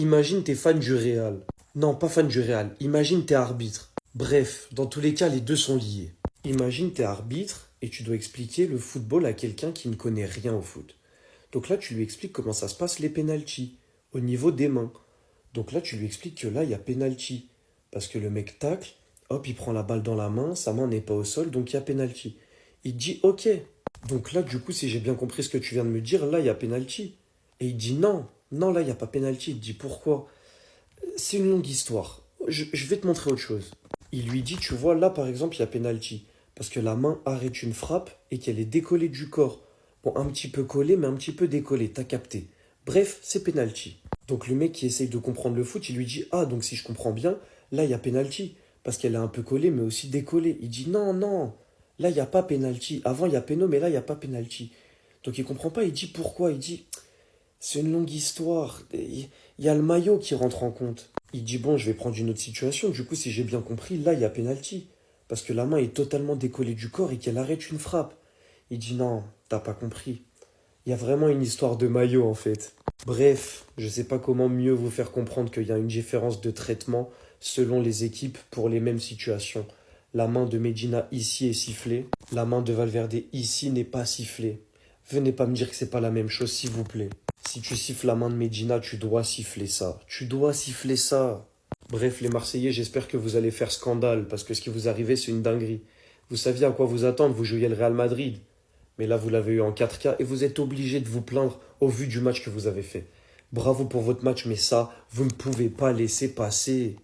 Imagine t'es fan du Real. Non, pas fan du Real. Imagine t'es arbitre. Bref, dans tous les cas, les deux sont liés. Imagine t'es arbitre et tu dois expliquer le football à quelqu'un qui ne connaît rien au foot. Donc là, tu lui expliques comment ça se passe les pénaltys au niveau des mains. Donc là, tu lui expliques que là, il y a pénalty. Parce que le mec tacle, hop, il prend la balle dans la main, sa main n'est pas au sol, donc il y a pénalty. Il dit OK. Donc là, du coup, si j'ai bien compris ce que tu viens de me dire, là, il y a pénalty. Et il dit non, non, là, il n'y a pas pénalty. Il dit pourquoi? C'est une longue histoire. Je vais te montrer autre chose. Il lui dit, tu vois, là, par exemple, il y a pénalty. Parce que la main arrête une frappe et qu'elle est décollée du corps. Bon, un petit peu collée, mais un petit peu décollée, t'as capté. Bref, c'est pénalty. Donc le mec qui essaye de comprendre le foot, il lui dit, ah, donc si je comprends bien, là, il y a pénalty. Parce qu'elle est un peu collée, mais aussi décollée. Il dit, non, non, là, il n'y a pas pénalty. Avant, il y a péno, mais là, il n'y a pas pénalty. Donc il comprend pas, il dit pourquoi? Il dit, c'est une longue histoire. Il y a le maillot qui rentre en compte. Il dit, bon, je vais prendre une autre situation. Du coup, si j'ai bien compris, là, il y a pénalty. Parce que la main est totalement décollée du corps et qu'elle arrête une frappe. Il dit, non, t'as pas compris. Il y a vraiment une histoire de maillot, en fait. Bref, je sais pas comment mieux vous faire comprendre qu'il y a une différence de traitement selon les équipes pour les mêmes situations. La main de Medina ici est sifflée. La main de Valverde ici n'est pas sifflée. Venez pas me dire que c'est pas la même chose, s'il vous plaît. Si tu siffles la main de Medina, tu dois siffler ça. Tu dois siffler ça. Bref, les Marseillais, j'espère que vous allez faire scandale, parce que ce qui vous arrivait, c'est une dinguerie. Vous saviez à quoi vous attendre, vous jouiez le Real Madrid. Mais là, vous l'avez eu en 4K et vous êtes obligé de vous plaindre au vu du match que vous avez fait. Bravo pour votre match, mais ça, vous ne pouvez pas laisser passer.